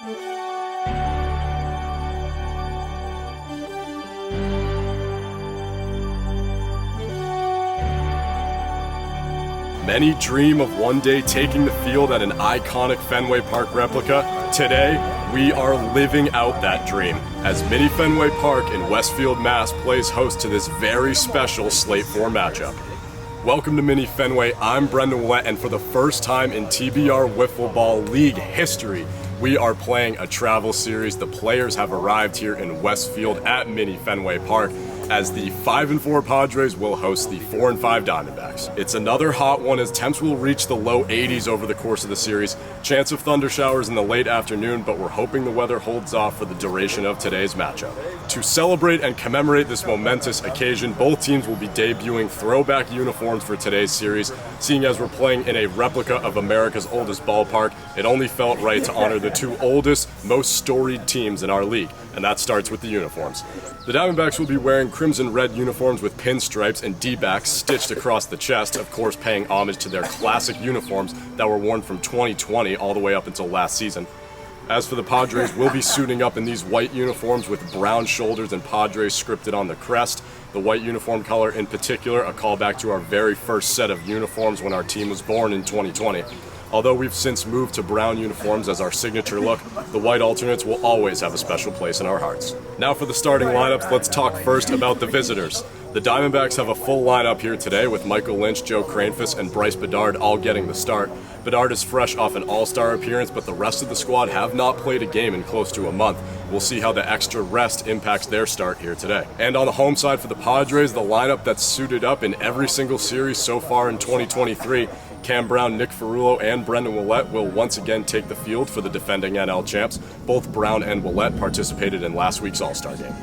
Many dream of one day taking the field at an iconic Fenway Park replica. Today, we are living out that dream as Mini Fenway Park in Westfield, Mass. Plays host to this very special Slate 4 matchup. Welcome to Mini Fenway. I'm Brendan Willett, and for the first time in TBR Wiffle Ball League history, we are playing a travel series. The players have arrived here in Westfield at Mini Fenway Park as the 5-4 Padres will host the 4-5 Diamondbacks. It's another hot one as temps will reach the low 80s over the course of the series. Chance of thunder showers in the late afternoon, but we're hoping the weather holds off for the duration of today's matchup. To celebrate and commemorate this momentous occasion, both teams will be debuting throwback uniforms for today's series. Seeing as we're playing in a replica of America's oldest ballpark, it only felt right to honor the two oldest, most storied teams in our league, and that starts with the uniforms. The Diamondbacks will be wearing crimson red uniforms with pinstripes and D-backs stitched across the chest, of course paying homage to their classic uniforms that were worn from 2020 all the way up until last season. As for the Padres, we'll be suiting up in these white uniforms with brown shoulders and Padres scripted on the crest. The white uniform color in particular, a callback to our very first set of uniforms when our team was born in 2020. Although we've since moved to brown uniforms as our signature look, the white alternates will always have a special place in our hearts. Now for the starting lineups, let's talk first about the visitors. The Diamondbacks have a full lineup here today with Michael Lynch, Joe Cranefus, and Bryce Bedard all getting the start. Bedard is fresh off an all-star appearance, but the rest of the squad have not played a game in close to a month. We'll see how the extra rest impacts their start here today. And on the home side for the Padres, the lineup that's suited up in every single series so far in 2023, Cam Brown, Nick Ferrullo, and Brendan Willett will once again take the field for the defending NL champs. Both Brown and Willett participated in last week's All-Star game.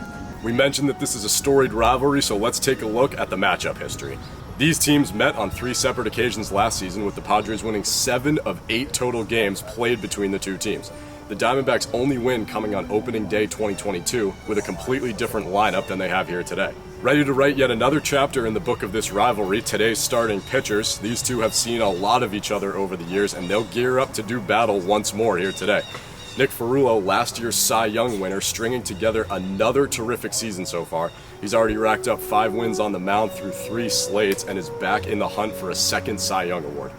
We mentioned that this is a storied rivalry, so let's take a look at the matchup history. These teams met on 3 separate occasions last season, with the Padres winning 7 of 8 total games played between the two teams. The Diamondbacks' only win coming on opening day 2022 with a completely different lineup than they have here today. Ready to write yet another chapter in the book of this rivalry, today's starting pitchers. These two have seen a lot of each other over the years, and they'll gear up to do battle once more here today. Nick Ferrullo, last year's Cy Young winner, stringing together another terrific season so far. He's already racked up 5 wins on the mound through 3 slates and is back in the hunt for a second Cy Young award.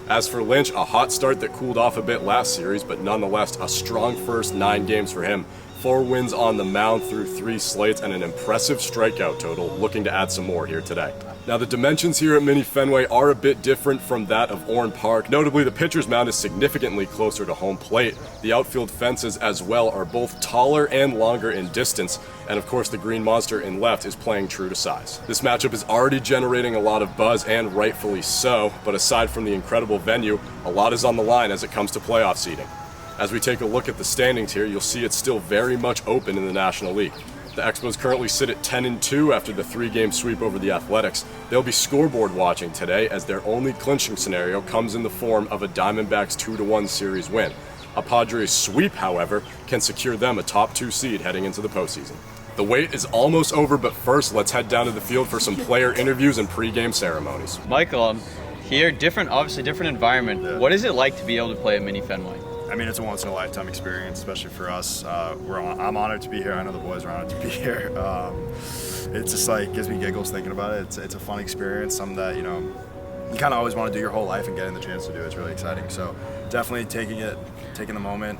As for Lynch, a hot start that cooled off a bit last series, but nonetheless a strong first 9 games for him. 4 wins on the mound through 3 slates and an impressive strikeout total, looking to add some more here today. Now the dimensions here at Mini Fenway are a bit different from that of Orn Park. Notably, the pitcher's mound is significantly closer to home plate. The outfield fences as well are both taller and longer in distance, and of course the green monster in left is playing true to size. This matchup is already generating a lot of buzz, and rightfully so, but aside from the incredible venue, a lot is on the line as it comes to playoff seeding. As we take a look at the standings here, you'll see it's still very much open in the National League. The Expos currently sit at 10-2 after the 3-game sweep over the Athletics. They'll be scoreboard watching today as their only clinching scenario comes in the form of a Diamondbacks 2-1 series win. A Padres sweep, however, can secure them a top 2 seed heading into the postseason. The wait is almost over, but first let's head down to the field for some player interviews and pregame ceremonies. Michael, here, obviously different environment. Yeah. What is it like to be able to play at Mini Fenway? I mean, it's a once-in-a-lifetime experience, especially for us. I'm honored to be here. I know the boys are honored to be here. It's just like gives me giggles thinking about it. It's a fun experience, something that you kind of always want to do your whole life, and getting the chance to do it's really exciting. So definitely taking the moment,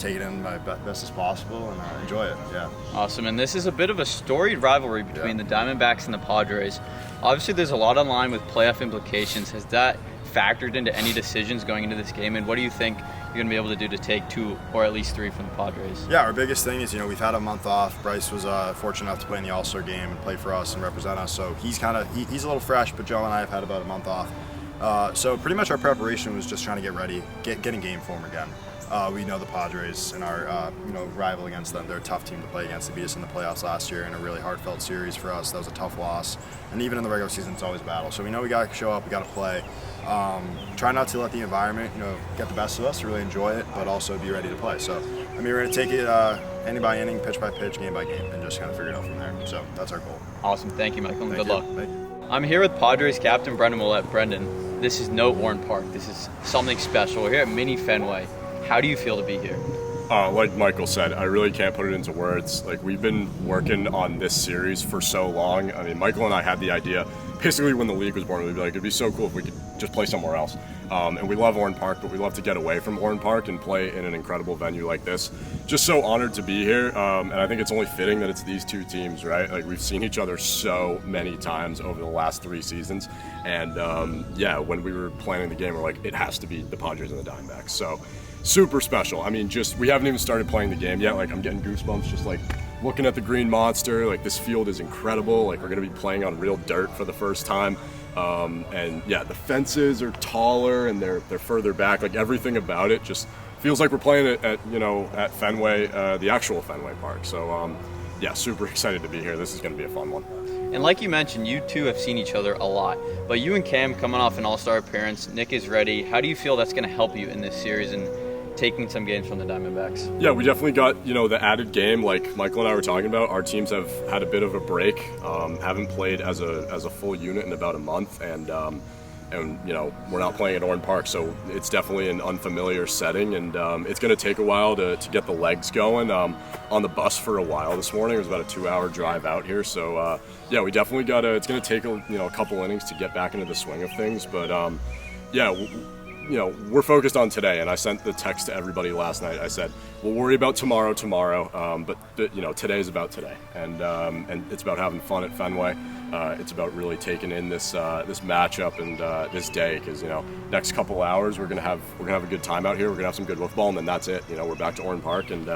take it in my best as possible and enjoy it. Yeah. Awesome. And this is a bit of a storied rivalry between the Diamondbacks and the Padres. Obviously, there's a lot on line with playoff implications. Has that factored into any decisions going into this game, and what do you think you're going to be able to do to take 2 or at least 3 from the Padres? Yeah, our biggest thing is we've had a month off. Bryce was fortunate enough to play in the All-Star game and play for us and represent us, so he's a little fresh, but Joe and I have had about a month off. So pretty much our preparation was just trying to get ready, get in game form again. We know the Padres and our rival against them. They're a tough team to play against. They beat us in the playoffs last year in a really heartfelt series for us. That was a tough loss. And even in the regular season, it's always a battle. So we know we got to show up, we got to play. Try not to let the environment get the best of us, really enjoy it, but also be ready to play. So, we're going to take it inning by inning, pitch by pitch, game by game, and just kind of figure it out from there. So that's our goal. Awesome. Thank you, Michael, and good luck. Thank you. I'm here with Padres captain Brendan Willett. Brendan, this is no Orn Park. This is something special. We're here at Mini Fenway. How do you feel to be here? Like Michael said, I really can't put it into words. Like, we've been working on this series for so long. I mean, Michael and I had the idea basically when the league was born. We'd be like, it'd be so cool if we could just play somewhere else. And we love Orrin Park, but we love to get away from Orrin Park and play in an incredible venue like this. Just so honored to be here. And I think it's only fitting that it's these two teams, right? Like, we've seen each other so many times over the last 3 seasons. And yeah, when we were planning the game, we're like, it has to be the Padres and the Diamondbacks. So super special. I mean, just, we haven't even started playing the game yet. Like, I'm getting goosebumps just like looking at the green monster. Like, this field is incredible. Like, we're gonna be playing on real dirt for the first time. And yeah, the fences are taller and they're further back. Like, everything about it just feels like we're playing it at Fenway, the actual Fenway Park. So yeah, super excited to be here. This is gonna be a fun one. And like you mentioned, you two have seen each other a lot, but you and Cam coming off an all-star appearance, Nick is ready. How do you feel that's gonna help you in this series and taking some games from the Diamondbacks? Yeah, we definitely got, the added game like Michael and I were talking about. Our teams have had a bit of a break, haven't played as a full unit in about a month, and we're not playing at Orrin Park, so it's definitely an unfamiliar setting, and it's going to take a while to get the legs going. On the bus for a while this morning, it was about a 2-hour drive out here, so yeah, we definitely got to, it's going to take a couple innings to get back into the swing of things, but yeah, we're focused on today, and I sent the text to everybody last night. I said, we'll worry about tomorrow, but today is about today, and it's about having fun at Fenway. It's about really taking in this matchup and this day, because next couple hours we're gonna have a good time out here. We're gonna have some good wiffle ball, and then that's it. We're back to Orrin Park, and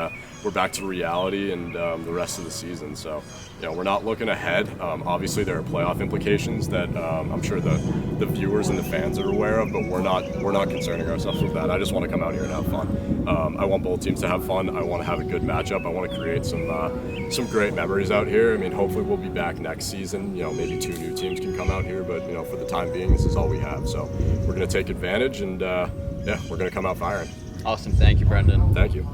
we're back to reality and the rest of the season. So we're not looking ahead. Obviously there are playoff implications that I'm sure the viewers and the fans are aware of, but we're not concerning ourselves with that. I just want to come out here and have fun. I want both teams to have fun. I want to have a good matchup. I want to create some great memories out here. I mean, hopefully we'll be back next season. Maybe 2 new teams can come out here, but for the time being, this is all we have. So we're going to take advantage, and yeah, we're going to come out firing. Awesome. Thank you, Brendan. Thank you.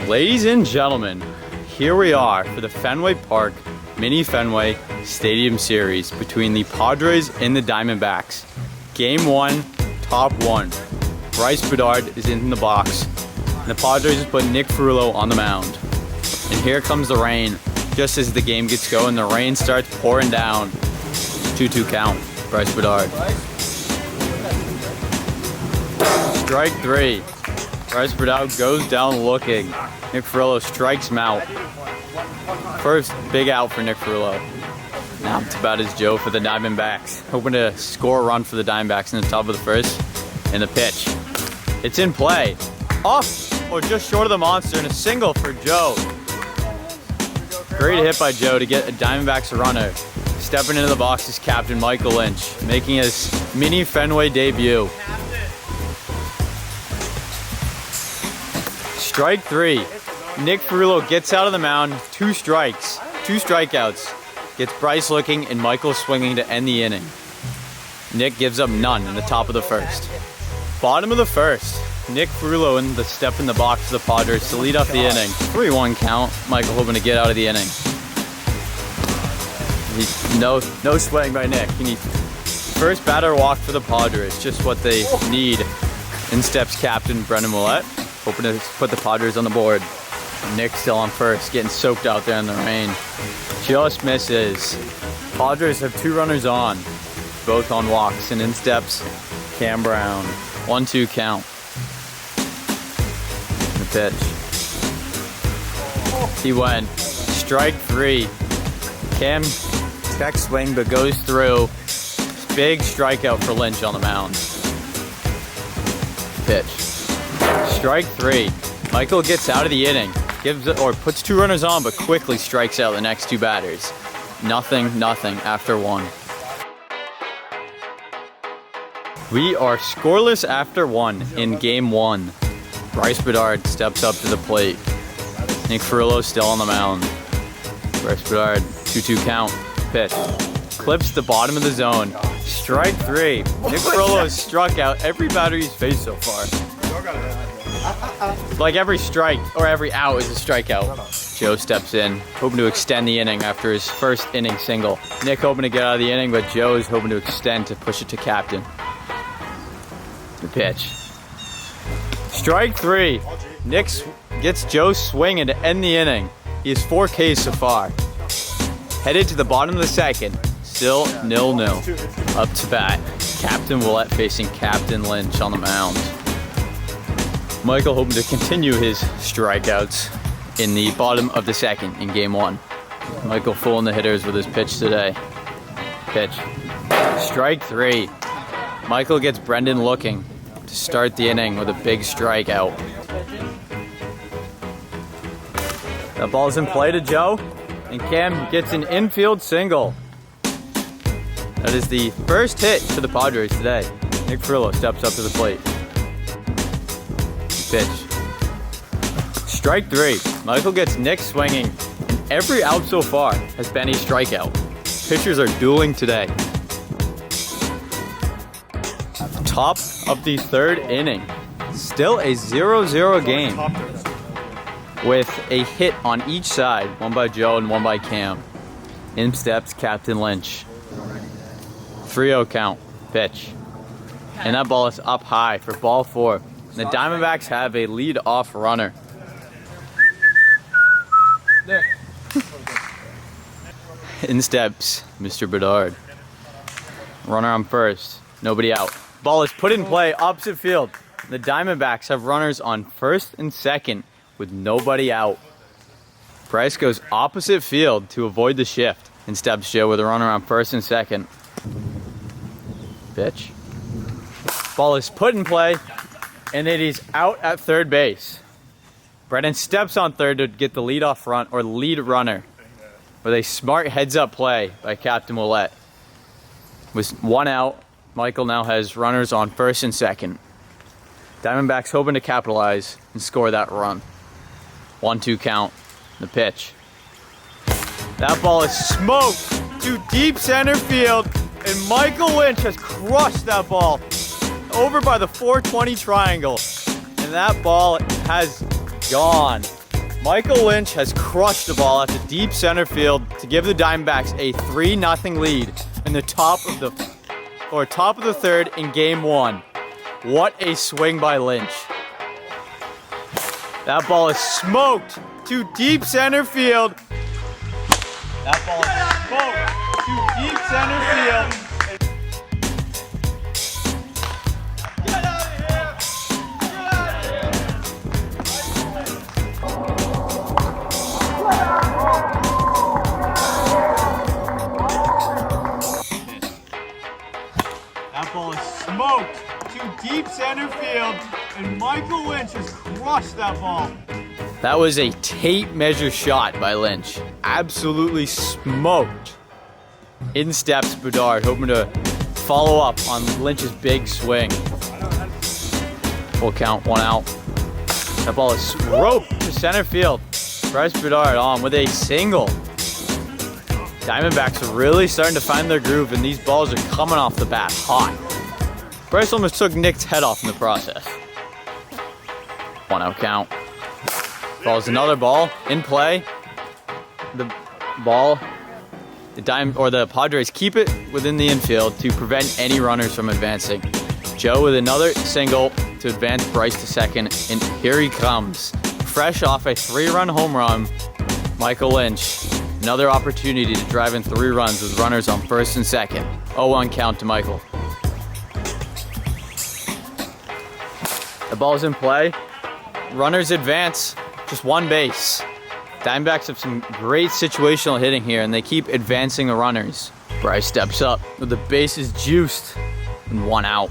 Ladies and gentlemen, here we are for the Fenway Park Mini Fenway Stadium Series between the Padres and the Diamondbacks. Game 1, top 1. Bryce Bedard is in the box, and the Padres has put Nick Frullo on the mound. And here comes the rain. Just as the game gets going, the rain starts pouring down. 2-2 count, Bryce Bedard. Strike 3. Bryce Bedard goes down looking. Nick Frullo strikes him out. First big out for Nick Frullo. Now it's about his Joe for the Diamondbacks. Hoping to score a run for the Diamondbacks in the top of the first. And the pitch. It's in play. Off or just short of the monster, and a single for Joe. Great hit by Joe to get a Diamondbacks runner. Stepping into the box is captain Michael Lynch, making his Mini Fenway debut. Strike 3. Nick Frullo gets out of the mound, 2 strikes, 2 strikeouts. Gets Bryce looking and Michael swinging to end the inning. Nick gives up none in the top of the first. Bottom of the first, Nick Frullo in the step in the box for the Padres to lead off the inning. 3-1 count. Michael hoping to get out of the inning. No swing by Nick. He needs first batter walk for the Padres, just what they need. In steps captain Brendan Willett, hoping to put the Padres on the board. Nick still on first, getting soaked out there in the rain. Just misses. Padres have 2 runners on, both on walks, and in steps Cam Brown. 1-2 count. The pitch. He went. Strike 3. Cam check swing but goes through. Big strikeout for Lynch on the mound. Pitch. Strike 3. Michael gets out of the inning. puts 2 runners on, but quickly strikes out the next 2 batters. Nothing after 1. We are scoreless after 1 in game 1. Bryce Bedard steps up to the plate. Nick Furillo still on the mound. Bryce Bedard, 2-2 count, pitch. Clips the bottom of the zone. Strike 3. Nick Furillo has struck out every batter he's faced so far. Like every strike or every out is a strikeout. Joe steps in, hoping to extend the inning after his first inning single. Nick hoping to get out of the inning, but Joe is hoping to extend to push it to captain. The pitch. Strike 3. Nick gets Joe swinging to end the inning. He has 4 Ks so far. Headed to the bottom of the second. Still 0-0. Up to bat. Captain Willett facing Captain Lynch on the mound. Michael hoping to continue his strikeouts in the bottom of the second in game 1. Michael fooling the hitters with his pitch today. Pitch. Strike 3. Michael gets Brendan looking to start the inning with a big strikeout. That ball's in play to Joe, and Cam gets an infield single. That is the first hit for the Padres today. Nick Furillo steps up to the plate. Pitch. Strike 3. Michael gets Nick swinging, and every out so far has been a strikeout. Pitchers are dueling today. Top of the 3rd inning. Still a 0-0 game with a hit on each side, one by Joe and one by Cam. In steps Captain Lynch. 3-0 count. Pitch. And that ball is up high for ball 4. The Diamondbacks have a lead-off runner. There. In steps Mr. Bedard. Runner on first. Nobody out. Ball is put in play opposite field. The Diamondbacks have runners on first and second with nobody out. Bryce goes opposite field to avoid the shift. In steps Joe with a runner on first and second. Pitch. Ball is put in play, and it is out at 3rd base. Brennan steps on 3rd to get the leadoff run or lead runner with a smart heads-up play by Captain Willett. With 1 out, Michael now has runners on first and second. Diamondbacks hoping to capitalize and score that run. 1-2 count. The pitch. That ball is smoked to deep center field, and Michael Lynch has crushed that ball over by the 420 triangle, and that ball has gone. Michael Lynch has crushed the ball at the deep center field to give the Diamondbacks a 3-0 lead in the top of the 3rd in game 1. What a swing by Lynch. That ball is smoked to deep center field. That ball is smoked to deep center field. Get out of here! Get out of here! That ball is smoked to deep center field, and Michael Lynch has crushed that ball. That was a tape measure shot by Lynch. Absolutely smoked. In steps Bedard, hoping to follow up on Lynch's big swing. Full count, 1 out. That ball is roped to center field. Bryce Bedard on with a single. Diamondbacks are really starting to find their groove, and these balls are coming off the bat hot. Bryce almost took Nick's head off in the process. 1 out count. Ball's another ball in play. The Padres keep it within the infield to prevent any runners from advancing. Joe with another single to advance Bryce to second, and here he comes. Fresh off a 3-run home run, Michael Lynch. Another opportunity to drive in 3 runs with runners on first and second. 0-1 count to Michael. The ball's in play. Runners advance. Just 1 base. Diamondbacks have some great situational hitting here, and they keep advancing the runners. Bryce steps up with the bases juiced and 1 out.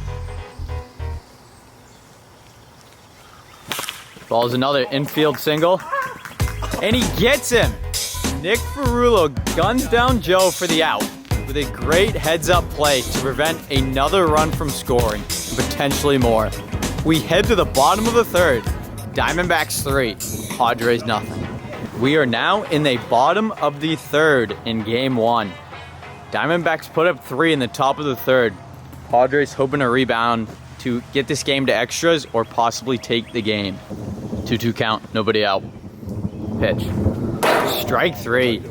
Ball's another infield single. And he gets him. Nick Ferrullo guns down Joe for the out with a great heads-up play to prevent another run from scoring, and potentially more. We head to the bottom of the third. Diamondbacks 3, Padres nothing. We are now in the bottom of the third in game 1. Diamondbacks put up 3 in the top of the third. Padres hoping to rebound to get this game to extras or possibly take the game. 2-2 count, nobody out. Pitch. Strike 3.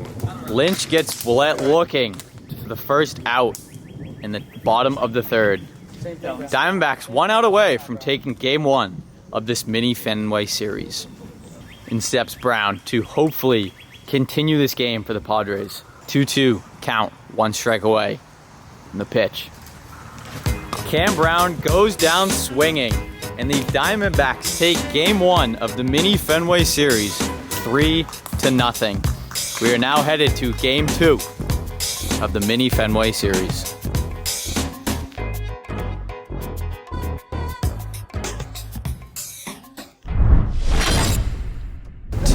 Lynch gets Willett looking for the first out in the bottom of the third. Diamondbacks 1 out away from taking game 1 of this Mini Fenway series. In steps Brown to hopefully continue this game for the Padres. 2-2 count, 1 strike away. And the pitch. Cam Brown goes down swinging, and the Diamondbacks take game 1 of the Mini Fenway series 3-0. We are now headed to game 2 of the Mini Fenway series.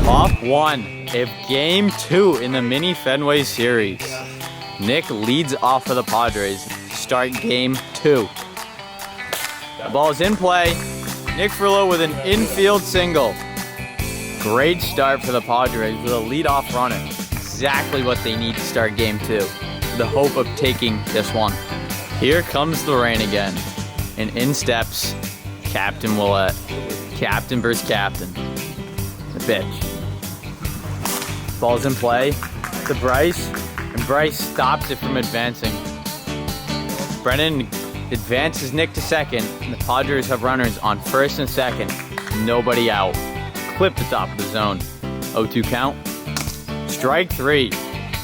Top 1 of game 2 in the Mini Fenway series. Nick leads off for the Padres. Start game 2. The ball is in play. Nick Ferrullo with an infield single. Great start for the Padres with a leadoff runner. Exactly what they need to start game 2. With the hope of taking this one. Here comes the rain again. And in steps Captain Willett. Captain versus captain. The pitch. Ball's in play to Bryce, and Bryce stops it from advancing. Brennan advances Nick to second, and the Padres have runners on first and second. Nobody out. Clip the top of the zone. 0-2 count. Strike 3.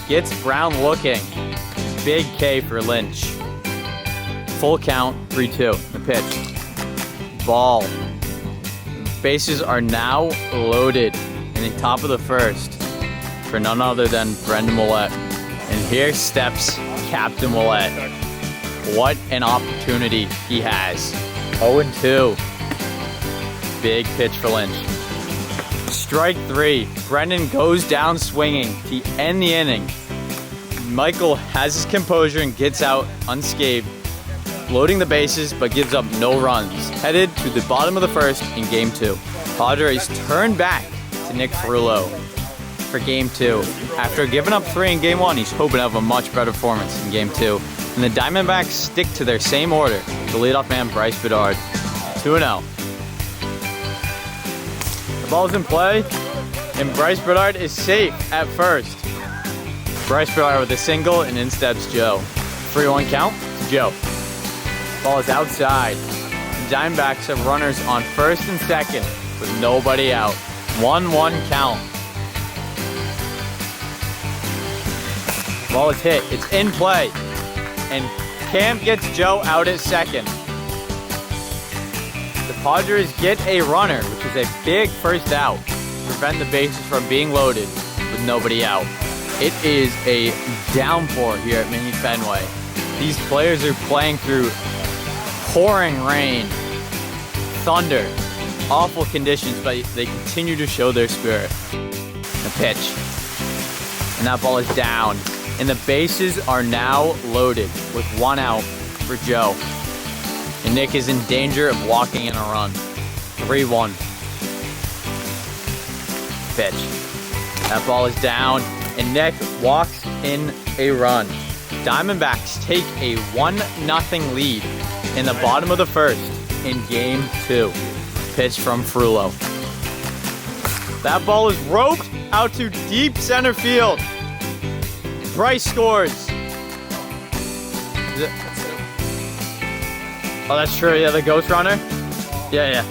Gets Brown looking. Big K for Lynch. Full count, 3-2. The pitch. Ball. Bases are now loaded in the top of the first for none other than Brendan Willett. And here steps Captain Willett. What an opportunity he has. 0-2. Big pitch for Lynch. Strike 3. Brendan goes down swinging to end the inning. Michael has his composure and gets out unscathed, loading the bases but gives up no runs. Headed to the bottom of the first in game 2. Padres turn back to Nick Ferrullo for game 2. After giving up 3 in game 1, he's hoping to have a much better performance in game 2. And the Diamondbacks stick to their same order. The leadoff man, Bryce Bedard. 2-0. The ball's in play, and Bryce Bedard is safe at first. Bryce Bedard with a single, and in steps Joe. 3-1 count to Joe. Ball is outside. The Diamondbacks have runners on first and second with nobody out. 1-1 count. Ball is hit. It's in play. And Cam gets Joe out at second. The Padres get a runner, which is a big first out, to prevent the bases from being loaded with nobody out. It is a downpour here at Mini Fenway. These players are playing through pouring rain, thunder, awful conditions, but they continue to show their spirit. The pitch. And that ball is down. And the bases are now loaded with 1 out for Joe. And Nick is in danger of walking in a run. 3-1. Pitch. That ball is down, and Nick walks in a run. Diamondbacks take a 1-0 lead in the bottom of the first in game 2. Pitch from Ferrullo. That ball is roped out to deep center field. Bryce scores. Oh, that's true. Yeah, the ghost runner. Yeah.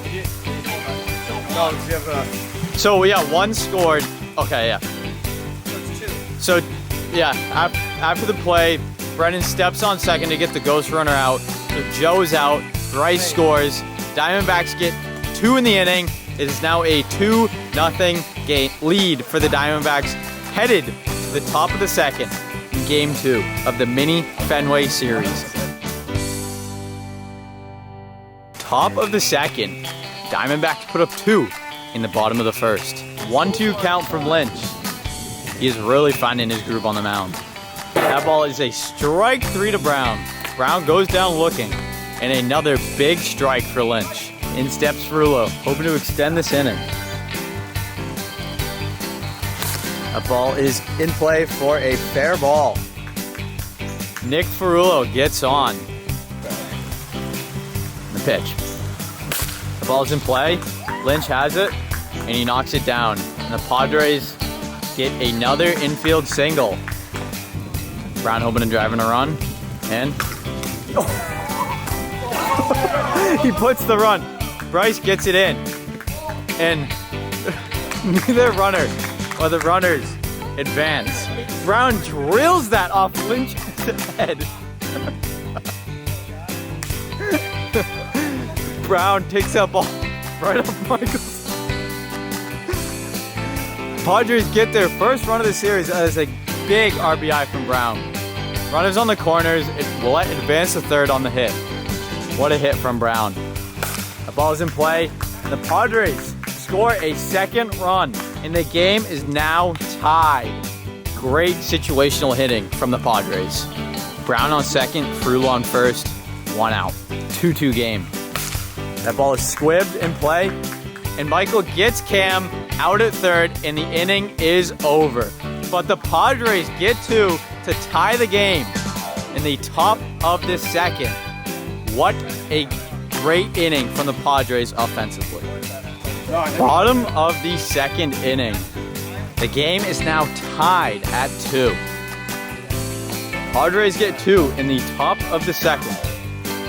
So yeah, 1 scored. Okay, yeah. So yeah, after the play, Brennan steps on second to get the ghost runner out. So Joe is out. Bryce scores. Diamondbacks get 2 in the inning. It is now a 2-0 game lead for the Diamondbacks, headed to the top of the second in game 2 of the Mini Fenway series. Top of the second, Diamondbacks put up 2 in the bottom of the first. 1-2 count from Lynch. He is really finding his groove on the mound. That ball is a strike 3 to Brown. Brown goes down looking, and another big strike for Lynch. In steps Ferrullo, hoping to extend this inning. That ball is in play for a fair ball. Nick Ferrullo gets on. The pitch. The ball's in play. Lynch has it, and he knocks it down. And the Padres get another infield single. Brown hoping to drive in a run, and he puts the run. Bryce gets it in, and neither runner or the runners advance. Brown drills that off Lynch's head. Brown takes that ball right off Michael's. Padres get their first run of the series as a big RBI from Brown. Runners on the corners, it will advance to third on the hit. What a hit from Brown. The ball is in play, and the Padres score a second run, and the game is now tied. Great situational hitting from the Padres. Brown on second, Ferrullo on first, 1 out. 2-2 game. That ball is squibbed in play, and Michael gets Cam out at third, and the inning is over. But the Padres get 2 to tie the game in the top of the second. What a great inning from the Padres offensively. Bottom of the second inning. The game is now tied at 2. Padres get 2 in the top of the second,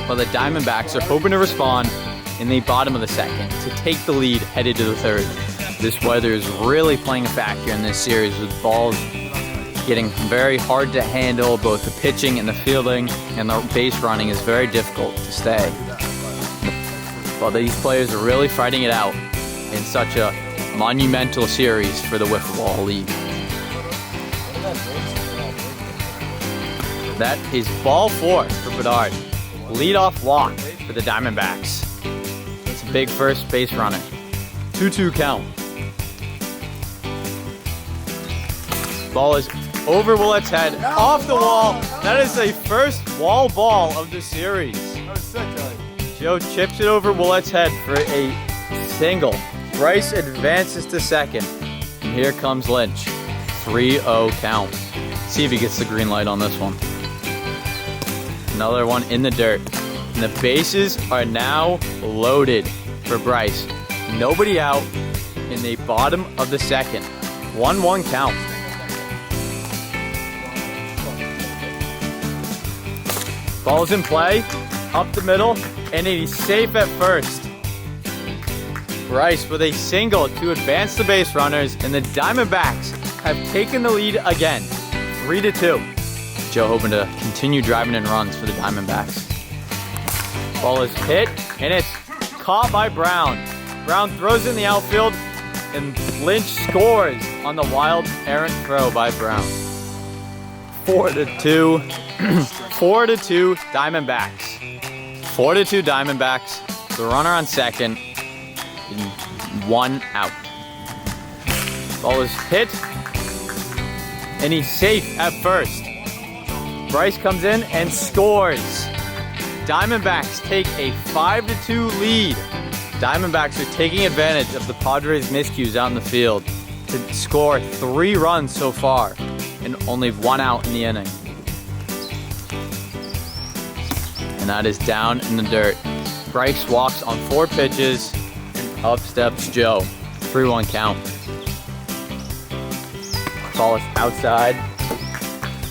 while the Diamondbacks are hoping to respond in the bottom of the second to take the lead headed to the third. This weather is really playing a factor in this series, with balls getting very hard to handle. Both the pitching and the fielding and the base running is very difficult to stay. But these players are really fighting it out in such a monumental series for the Wiffle Ball League. That is ball 4 for Bedard. Leadoff walk for the Diamondbacks. It's a big first base runner. 2-2 count. Ball is over Willett's head, off the wall. That is a first wall ball of the series. Joe chips it over Willett's head for a single. Bryce advances to second. And here comes Lynch. 3-0 count. See if he gets the green light on this one. Another one in the dirt. And the bases are now loaded for Bryce. Nobody out in the bottom of the second. 1-1 count. Ball's in play, up the middle, and he's safe at first. Bryce with a single to advance the base runners, and the Diamondbacks have taken the lead again, 3-2. Joe hoping to continue driving in runs for the Diamondbacks. Ball is hit, and it's caught by Brown. Brown throws in the outfield, and Lynch scores on the wild errant throw by Brown. 4-2. 4-2 Diamondbacks. 4-2 Diamondbacks. The runner on second. 1 out. Ball is hit, and he's safe at first. Bryce comes in and scores. Diamondbacks take a 5-2 lead. Diamondbacks are taking advantage of the Padres' miscues out in the field to score 3 runs so far and only 1 out in the inning. And that is down in the dirt. Bryce walks on 4 pitches, and up steps Joe. 3-1 count. Ball is outside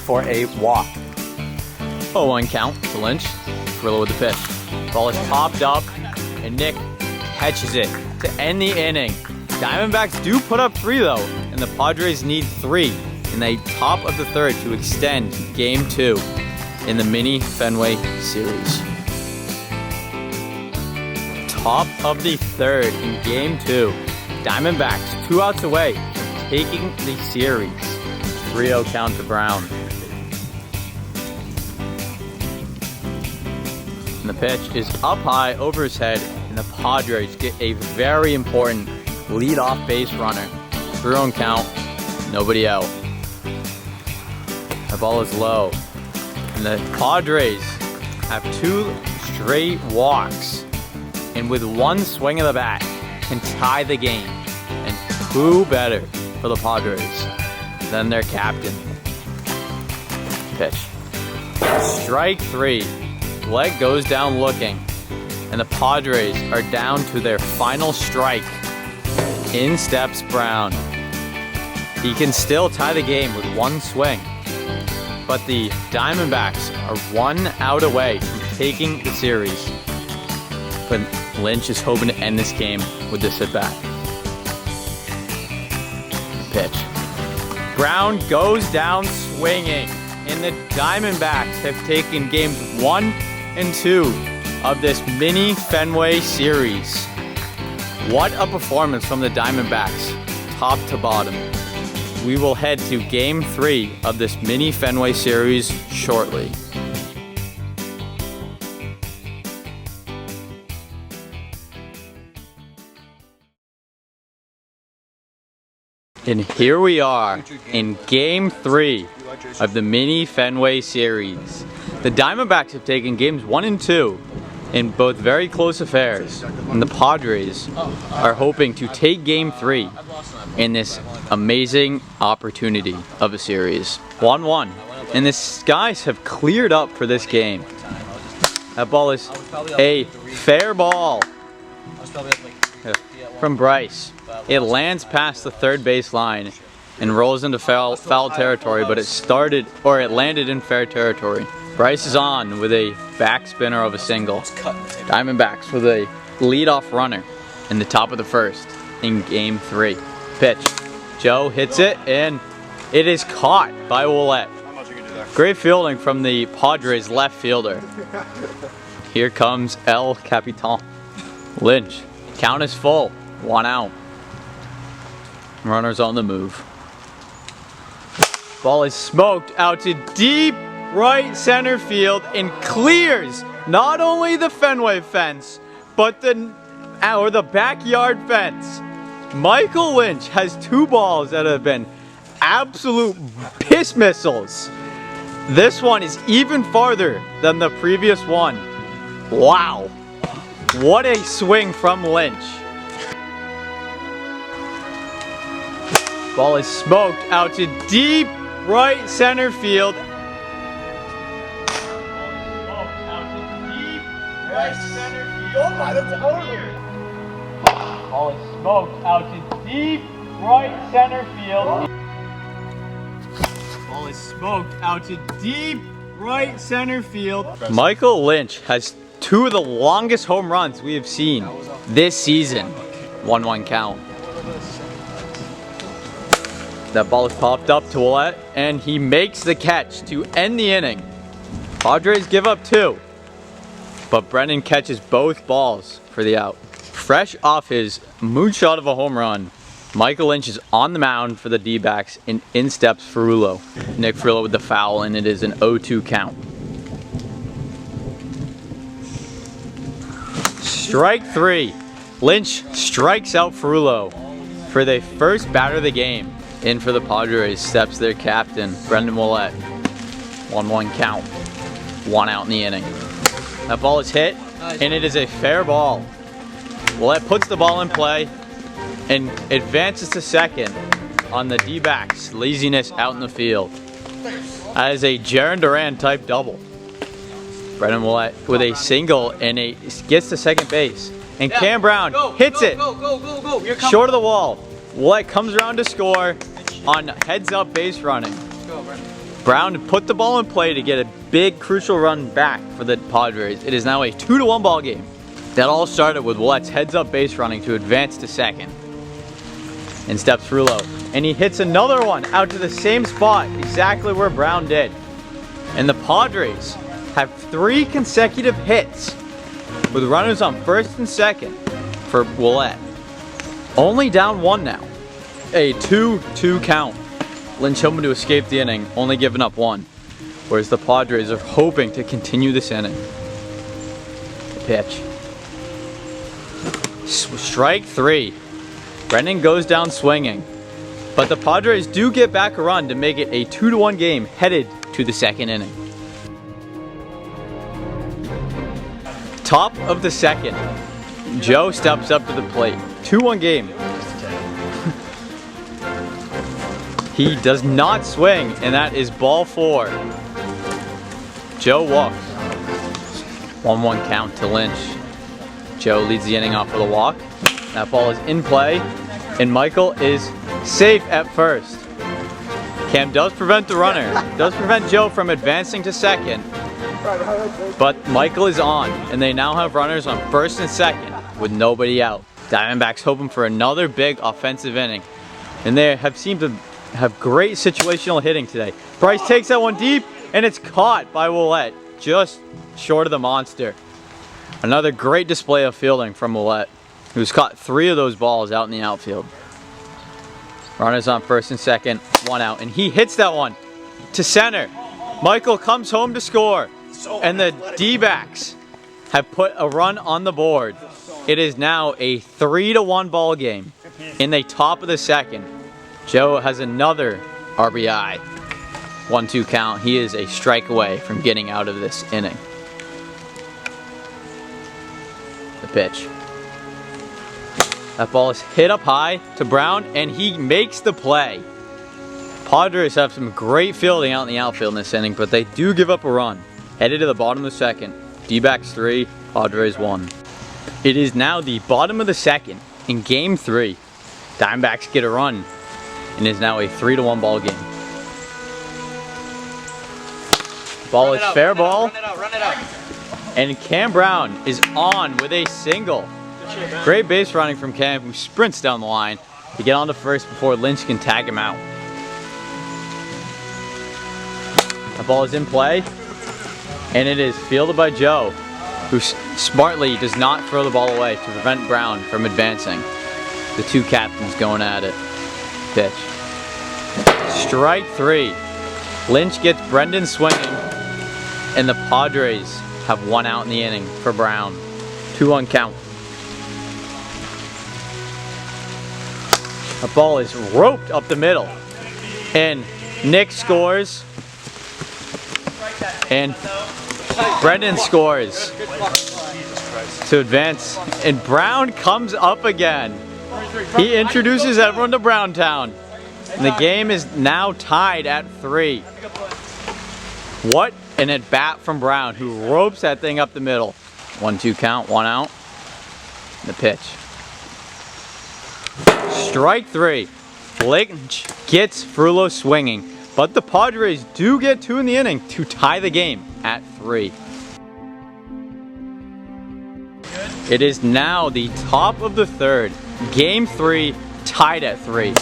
for a walk. 0-1 count to Lynch. Ferrullo with the pitch. Ball is popped up, and Nick catches it to end the inning. Diamondbacks do put up 3 though, and the Padres need 3 in the top of the third to extend Game 2 in the Mini Fenway Series. Top of the third in Game 2. Diamondbacks 2 outs away from taking the series. 3-0 count to Brown. And the pitch is up high over his head, and the Padres get a very important leadoff base runner. 2-0 count, nobody out. The ball is low. And the Padres have 2 straight walks. And with 1 swing of the bat, can tie the game. And who better for the Padres than their captain? Pitch. Strike 3. Leg goes down looking. And the Padres are down to their final strike. In steps Brown. He can still tie the game with 1 swing. But the Diamondbacks are 1 out away from taking the series. But Lynch is hoping to end this game with this at bat. Pitch. Brown goes down swinging. And the Diamondbacks have taken games 1 and 2 of this Mini Fenway series. What a performance from the Diamondbacks, top to bottom. We will head to Game 3 of this Mini Fenway series shortly. And here we are in Game 3 of the Mini Fenway series. The Diamondbacks have taken games 1 and 2 in both very close affairs, and the Padres are hoping to take Game 3 in this amazing opportunity of a series. 1-1, and the skies have cleared up for this game. That ball is a fair ball from Bryce. It lands past the third base line and rolls into foul territory, but it landed in fair territory. Bryce is on with a backspinner of a single. Diamondbacks with a leadoff runner in the top of the first in Game 3. Pitch. Joe hits it, and it is caught by Willette. Great fielding from the Padres left fielder. Here comes El Capitan. Lynch. Count is full. 1 out. Runners on the move. Ball is smoked out to deep right center field and clears not only the Fenway fence, but the backyard fence. Michael Lynch has 2 balls that have been absolute piss missiles. This one is even farther than the previous one. Wow. What a swing from Lynch. Ball is smoked out to deep right center field. Ball is smoked out to deep right center field. Ball is smoked out to deep right center field. Michael Lynch has 2 of the longest home runs we have seen this season. 1-1 count. That ball is popped up to Willette, and he makes the catch to end the inning. Padres give up 2, but Brennan catches both balls for the out. Fresh off his moonshot of a home run, Michael Lynch is on the mound for the D-backs, and in steps Ferrullo. Nick Ferrullo with the foul, and it is an 0-2 count. Strike 3. Lynch strikes out Ferrullo for the first batter of the game. In for the Padres steps their captain, Brendan Willette. 1-1 count. 1 out in the inning. That ball is hit, and it is a fair ball. Willette puts the ball in play and advances to second on the D-backs' laziness out in the field. That is a Jaron Duran type double. Brendan Willette with a single and gets to second base. And Cam Brown hits it short of the wall. Willette comes around to score on heads-up base running. Brown put the ball in play to get a big crucial run back for the Padres. It is now a 2-1 ball game. That all started with Willette's heads-up base running to advance to second. And steps Ferrullo, and he hits another one out to the same spot, exactly where Brown did. And the Padres have 3 consecutive hits with runners on first and second for Willette. Only down 1 now. A 2-2 count. Lynch hoping to escape the inning, only giving up 1. Whereas the Padres are hoping to continue this inning. Pitch. Strike 3. Brennan goes down swinging. But the Padres do get back a run to make it a 2-1 game headed to the second inning. Top of the second, Joe steps up to the plate. 2-1 game. He does not swing, and that is ball 4. Joe walks. 1-1 count to Lynch. Joe leads the inning off with a walk. That ball is in play, and Michael is safe at first. Cam does prevent the runner, does prevent Joe from advancing to second, but Michael is on, and they now have runners on first and second with nobody out. Diamondbacks hoping for another big offensive inning, and they have seemed to have great situational hitting today. Bryce takes that one deep, and it's caught by Willette, just short of the monster. Another great display of fielding from Willette, who's caught 3 of those balls out in the outfield. Runners on first and second, 1 out, and he hits that one to center. Michael comes home to score, and the D-backs have put a run on the board. It is now a 3-1 ball game in the top of the second. Joe has another RBI. 1-2 count. He is a strike away from getting out of this inning. The pitch. That ball is hit up high to Brown, and he makes the play. Padres have some great fielding out in the outfield in this inning, but they do give up a run. Headed to the bottom of the second. D-backs 3, Padres 1. It is now the bottom of the second in game 3. Diamondbacks get a run, and it is now a 3-1 ball game. Ball is fair ball, and Cam Brown is on with a single. Great base running from Cam, who sprints down the line to get onto first before Lynch can tag him out. The ball is in play, and it is fielded by Joe, who smartly does not throw the ball away to prevent Brown from advancing. The 2 captains going at it. Pitch. Strike 3. Lynch gets Brendan swinging, and the Padres have 1 out in the inning for Brown. 2-1 count. The ball is roped up the middle, and Nick scores, and Brendan scores to advance, and Brown comes up again. He introduces everyone to Browntown, and the game is now tied at 3. What an at-bat from Brown, who ropes that thing up the middle. 1-2 count, 1 out. The pitch. Strike 3. Lynch gets Frullo swinging, but the Padres do get 2 in the inning to tie the game at 3. It is now the top of the third. Game 3 tied at 3.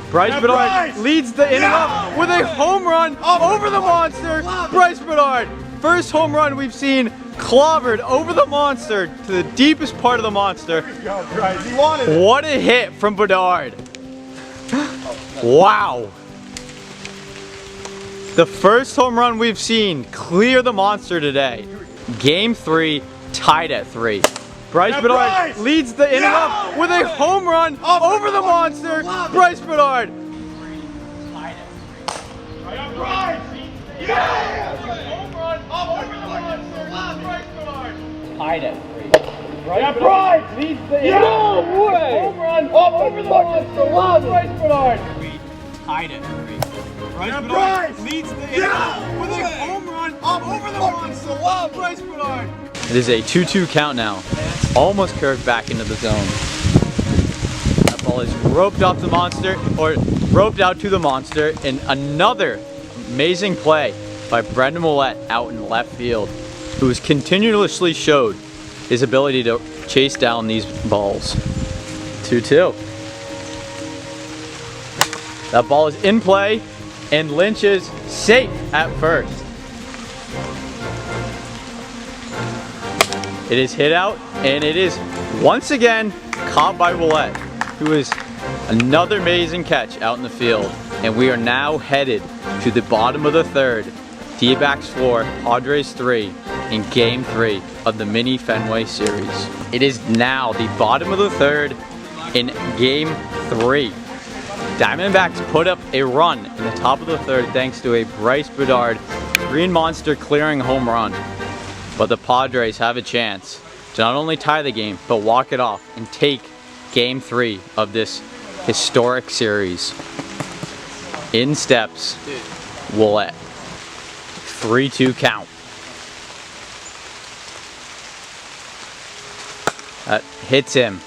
Bryce Bedard leads the inning up with a home run over the monster. Bryce Bedard, first home run we've seen, clobbered over the monster to the deepest part of the monster. What a hit from Bedard. Wow. The first home run we've seen clear the monster today. Game 3 tied at 3. Bryce Bedard leads the inning up with a home run over the monster. Bryce Bedard. Tied at 3. Bryce leads the inning. No way! Home run over the monster. Bryce Bedard. Tied at 3. Bryce Bedard leads the inning with a home run over the monster. Bryce Bedard. It is a 2-2 count now. Almost curved back into the zone. That ball is roped off the monster, or roped out to the monster, and another amazing play by Brendan Willette out in left field, who has continuously showed his ability to chase down these balls. 2-2. That ball is in play, and Lynch is safe at first. It is hit out, and it is once again caught by Willette, who is another amazing catch out in the field. And we are now headed to the bottom of the third. D-backs 4, Padres 3 in Game 3 of the Mini Fenway Series. It is now the bottom of the third in Game 3. Diamondbacks put up a run in the top of the third thanks to a Bryce Bedard green monster clearing home run. But the Padres have a chance to not only tie the game, but walk it off and take Game 3 of this historic series. In steps Willett. 3-2 count. That hits him.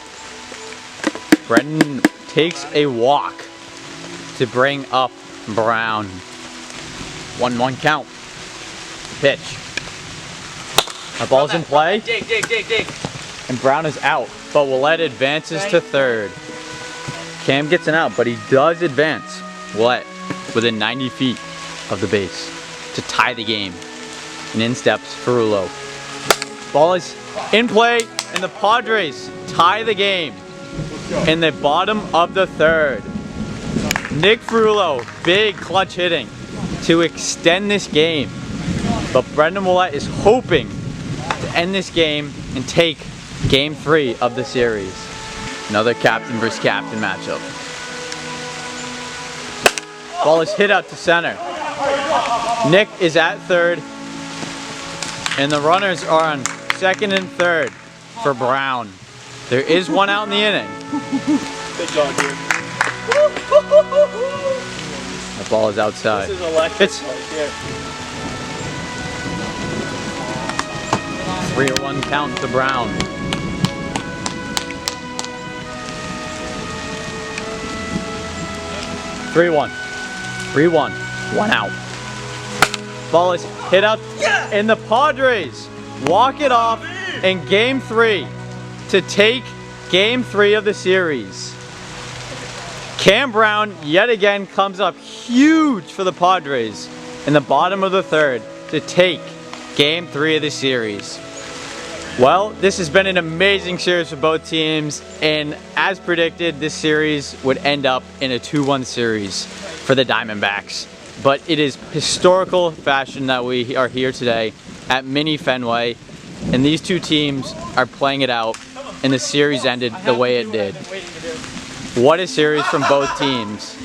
Brendan takes a walk to bring up Brown. 1-1 count. Pitch. The ball's in play. Dig. And Brown is out, but Willett advances to third. Cam gets an out, but he does advance. Willett within 90 feet of the base to tie the game. And in steps Ferrullo. Ball is in play, and the Padres tie the game in the bottom of the third. Nick Ferrullo, big clutch hitting to extend this game. But Brendan Willett is hoping to end this game and take Game 3 of the series. Another captain versus captain matchup. Ball is hit out to center. Nick is at third, and the runners are on second and third for Brown. There is one out in the inning. Good job, dude. The ball is outside. This is electric. It's right here. 3-1 count to Brown. Three-one, 1 out. Ball is hit out, and the Padres walk it off in Game 3 to take Game 3 of the series. Cam Brown yet again comes up huge for the Padres in the bottom of the third to take Game 3 of the series. Well, this has been an amazing series for both teams, and as predicted, this series would end up in a 2-1 series for the Diamondbacks. But it is historical fashion that we are here today at Mini Fenway, and these two teams are playing it out, and the series ended the way it did. What a series from both teams.